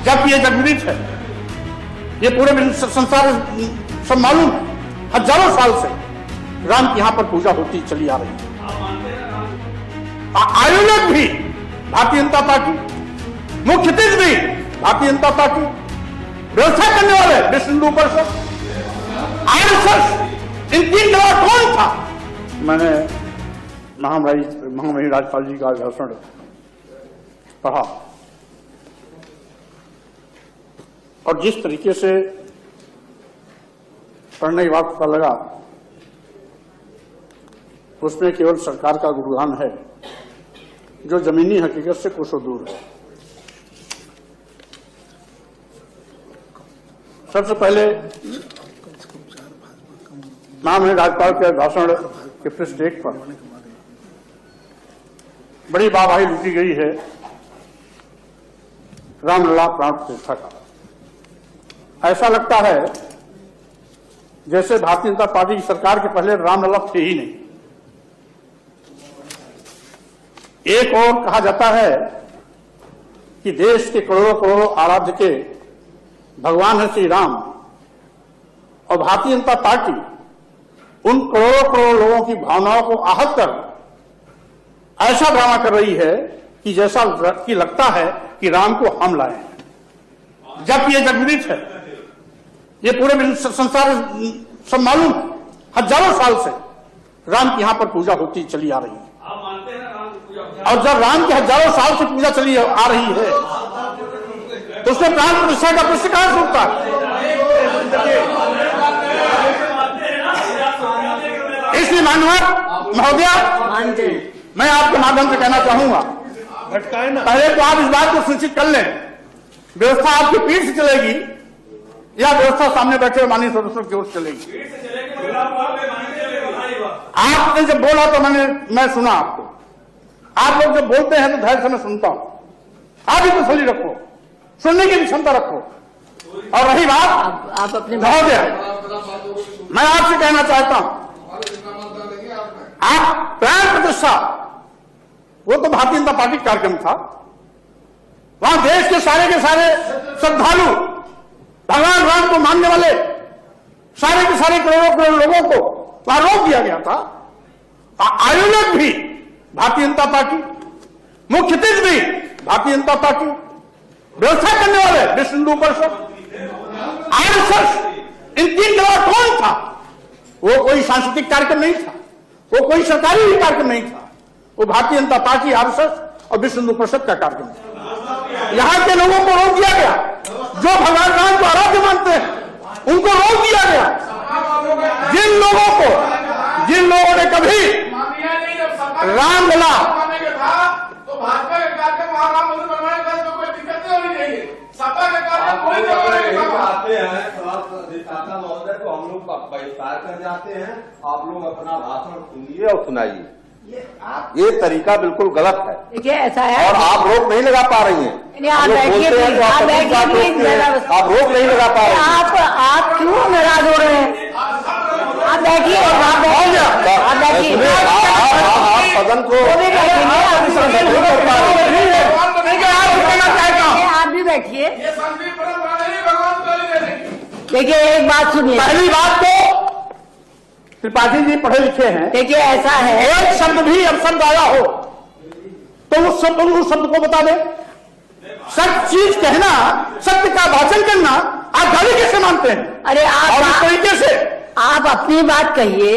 जबकि ये जगविदित है, ये पूरे संसार सब मालूम है, हजारों साल से राम की यहां पर पूजा होती चली आ रही है। आयोजक भी भारतीय जनता पार्टी, मुख्य अतिथि भी भारतीय जनता पार्टी, व्यवस्था करने वाले विश्व हिंदू परिषद, आरएसएस, इन तीन के अलावा कौन था? मैंने महामहिम राज्यपाल जी का भाषण पढ़ा और जिस तरीके से पढ़ने के बाद पता लगा उसमें केवल सरकार का गुणगान है जो जमीनी हकीकत से कोसों दूर है। सबसे पहले महामहिम राज्यपाल के भाषण के पृष्ठ 1 पर बड़ी वाहवाही लूटी गई है रामलला प्राण प्रतिष्ठा का। ऐसा लगता है जैसे भारतीय जनता पार्टी की सरकार के पहले रामलला थे ही नहीं। एक और कहा जाता है कि देश के करोड़ों करोड़ों आराध्य के भगवान है श्री राम और भारतीय जनता पार्टी उन करोड़ों करोड़ों लोगों की भावनाओं को आहत कर ऐसा ड्रामा कर रही है कि जैसा कि लगता है कि राम को हम लाए हैं, जबकि ये जगविदित है, ये पूरे संसार सब मालूम है, हजारों साल से राम की यहां पर पूजा होती चली आ रही है। और जब राम की हजारों साल से पूजा चली आ रही है तो उसमें प्राण प्रतिष्ठा का प्रश्न कहां से उठता है? इसलिए माननीय महोदय, मैं आपके माध्यम से कहना चाहूंगा, पहले तो आप इस बात को सुनिश्चित कर लें व्यवस्था आपकी पीठ से चलेगी या व्यवस्था सामने बैठे हुए माननीय सदस्यों की ओर से चलेगी। आपने जब बोला तो मैं सुना आपको। आप लोग जब बोलते हैं तो धैर्य से मैं सुनता हूं। आप भी तसल्ली रखो, सुनने की भी क्षमता रखो। और रही बात आप अपने महोदय, मैं आपसे कहना चाहता हूं, आप प्राण प्रतिष्ठा वो तो भारतीय जनता पार्टी का कार्यक्रम था। वहां देश के सारे श्रद्धालु भगवान राम को मानने वाले सारे के सारे करोड़ों करोड़ लोगों को वहां रोक दिया गया था। आयोजक भी भारतीय जनता पार्टी, मुख्य अतिथि भी भारतीय जनता पार्टी, व्यवस्था करने वाले विश्व हिंदू परिषद, आरएसएस, इन तीन के अलावा कौन था? वो कोई सांस्कृतिक कार्यक्रम नहीं था, वो कोई सरकारी कार्यक्रम नहीं था, वो भारतीय जनता पार्टी, आरएसएस और विश्व हिंदू परिषद का कार्यक्रम था। यहां के लोगों को रोक दिया गया, जो भगवान राम को आराध्य मानते हैं उनको रोक दिया गया। जिन लोगों ने कभी रामलला तो भाजपा के कार्यक्रम वहां राम मंदिर बनवाने का तो कोई दिक्कत नहीं होनी चाहिए। सपा के कार्यक्रम कोई आते हैं अधिष्ठाता महोदय को हम लोग बहिष्कार कर जाते हैं। आप लोग अपना भाषण सुनिए और सुनाइए। ये तरीका बिल्कुल गलत है। देखिए ऐसा है और आप रोक नहीं लगा पा रही हैं। आप बैठिए, आप रोक नहीं लगा पा रहे हैं। आप क्यों नाराज हो रहे हैं? आप बैठिए, आप बैठिए, आप सदन को आप भी बैठिए। देखिए एक बात सुनिए, पहली बात तो त्रिपाठी जी पढ़े लिखे हैं। देखिए ऐसा है, एक शब्द भी अपशब्द आया हो तो उस शब्द को बता दे। सच चीज कहना, सत्य का भाषण करना आप गाली कैसे मानते हैं? अरे और इस तरीके से आप अपनी बात कहिए।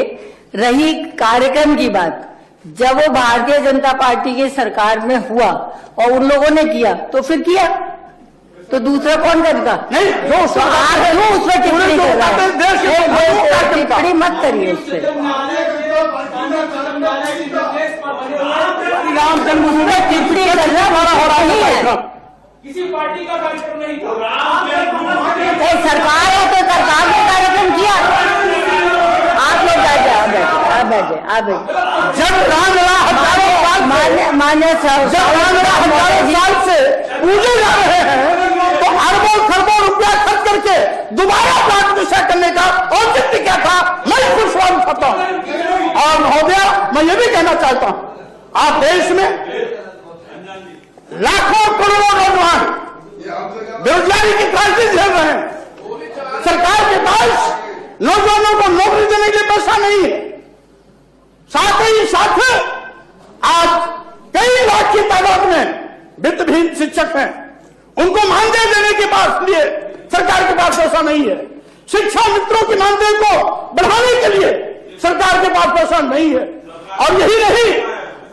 रही कार्यक्रम की बात, जब वो भारतीय जनता पार्टी की सरकार में हुआ और उन लोगों ने किया तो फिर किया, तो दूसरा कौन करेगा? नहीं, जो आप क्यों उस पर टिप्पणी कर रहे हैं? टिप्पणी मत करिए उस पर। राम जन्मभूमि टिप्पणी करना हो रही है, किसी पार्टी का कार्यक्रम नहीं था। सरकार है तो सरकार ने कार्यक्रम किया। आप लोग बैठे जब रामलला हजारों साल मान्य साल से पूजे जा रहे हैं तो अरबों खरबों रुपया खर्च करके दोबारा प्राण प्रतिष्ठा करने का औचित्य क्या था? मैं इसको सवाल उठाता हूं। और महोदय, मैं ये भी कहना चाहता हूं, आप देश में लाखों करोड़ों नौजवान बेरोजगारी की क्राइसिस झेल रहे हैं। सरकार के पास नौजवानों को नौकरी देने के लिए पैसा नहीं है। साथ ही साथ आज कई लाख की तादाद में वित्तहीन शिक्षक हैं, उनको मानदेय देने के लिए सरकार के पास पैसा नहीं है। शिक्षा मित्रों की मानदेय को बढ़ाने के लिए सरकार के पास पैसा नहीं है। और यही नहीं,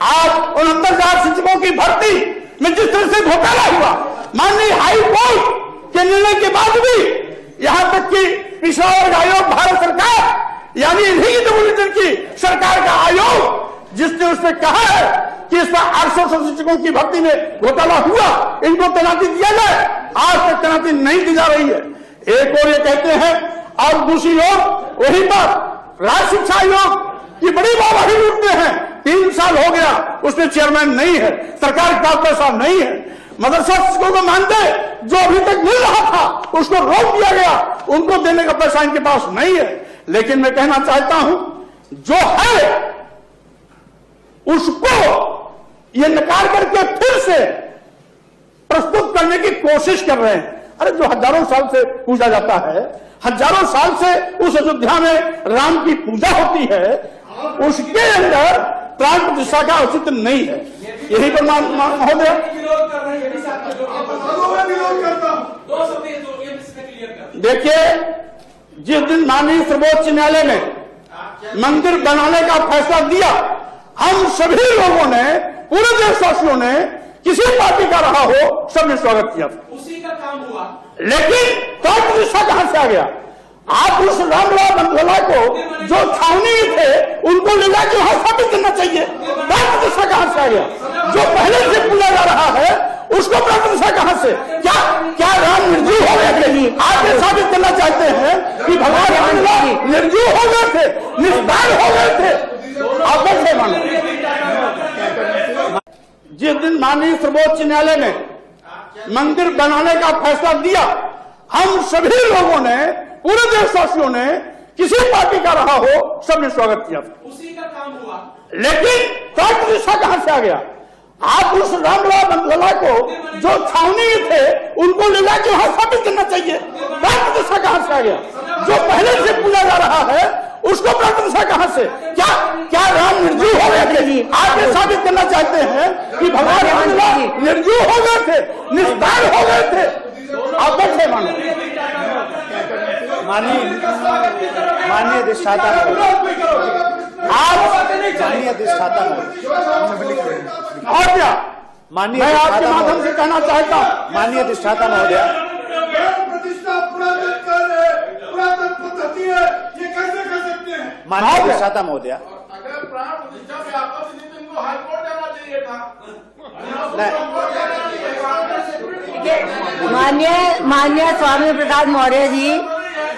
आज 69,000 शिक्षकों की भर्ती में जिस तरह से घोटाला हुआ, माननीय हाई कोर्ट के निर्णय के बाद भी यहां तक कि पिछड़ा वर्ग आयोग भारत सरकार यानी इन्हीं डिमोलिशन की सरकार का आयोग जिसने उसने कहा है कि इस पर 800 शिक्षकों की भर्ती में घोटाला हुआ, इनको तैनाती दिया जाए, आज तक तैनाती नहीं दी जा रही है। एक और ये कहते हैं और दूसरी ओर वहीं पर राज्य शिक्षा आयोग की बड़ी वाहवाही लूटते हैं। 3 साल हो गया, उसमें चेयरमैन नहीं है, सरकार के पास पैसा नहीं है। मदरसा शिक्षकों को मानदेय जो अभी तक मिल रहा था उसको रोक दिया गया, उनको देने का पैसा इनके पास नहीं है। लेकिन मैं कहना चाहता हूं, जो है उसको ये नकार करके फिर से प्रस्तुत करने की कोशिश कर रहे हैं। अरे जो हजारों साल से पूजा जाता है, हजारों साल से उस अयोध्या में राम की पूजा होती है, उसके अंदर प्राण प्रतिष्ठा का औचित्य नहीं है। यही पर महोदय विरोध कर रहे हैं, ये भी साथ में विरोध करता हूं। 2 शब्द ये क्लियर कर। देखिए, जिस दिन माननीय सर्वोच्च न्यायालय ने मंदिर बनाने का फैसला दिया, हम सभी लोगों ने, पूरे देशवासियों ने, किसी पार्टी का रहा हो, सबने स्वागत किया। उसी का काम हुआ। लेकिन प्राण प्रतिष्ठा कहां से आ गया? आप उस रामलाल बंधुला को जो छावनी में थे उनको ले जाकर वहां स्थापित करना चाहिए। प्राण प्रतिष्ठा कहां से आ गया? जो पहले से पूजा जा रहा है उसको प्राण प्रतिष्ठा कहां से? क्या राम निर्जीव हो गए थे? आप ये साबित करना चाहते हैं कि भगवान राम निर्जीव हो गए थे, निष्पाल हो गए थे? आप कैसे मानो? जिस दिन माननीय सर्वोच्च न्यायालय ने मंदिर बनाने का फैसला दिया, हम सभी लोगों ने, पूरे देशवासियों ने, किसी पार्टी का रहा हो, सबने स्वागत किया। उसी का काम हुआ। लेकिन प्राण प्रतिष्ठा कहां से आ गया? आप उस रामलाल बंधुला को जो छावनी में थे उनको ले जाकर वहां स्थापित करना चाहिए। प्राण प्रतिष्ठा कहां से आ गया? जो पहले से पूजा जा रहा है उसको प्राण प्रतिष्ठा कहां से? क्या राम निर्जीव हो गए थे? आप ये साबित करना चाहते हैं कि भगवान राम निर्जीव हो गए थे, निष्पाल हो गए थे? आप कैसे मानो? माननीय अधिष्ठाता माननीय अधिष्ठाता और क्या माननीय मैं आपके माध्यम से कहना चाहता हूं, माननीय अधिष्ठाता महोदय, प्रतिष्ठा पुरातन पद्धति है, ये कैसे कर सकते हैं? माननीय अधिष्ठाता महोदय, अगर प्राण प्रतिष्ठा में आपत्ति थी तो इनको हाईकोर्ट जाना चाहिए था। माननीय स्वामी प्रसाद मौर्य जी,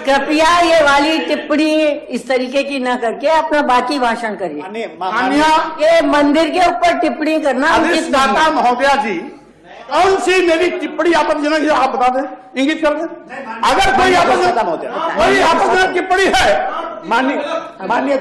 कृपया ये वाली टिप्पणी इस तरीके की न करके अपना बाकी भाषण करिए। माननीय ये मंदिर के ऊपर टिप्पणी करना उचित नहीं अधिष्ठाता है। महोदया जी, कौन सी मेरी टिप्पणी आपत्तिजनक है आप बता दें, इंगित कर दें। अगर कोई आपत्तिजनक टिप्पणी है, माननीय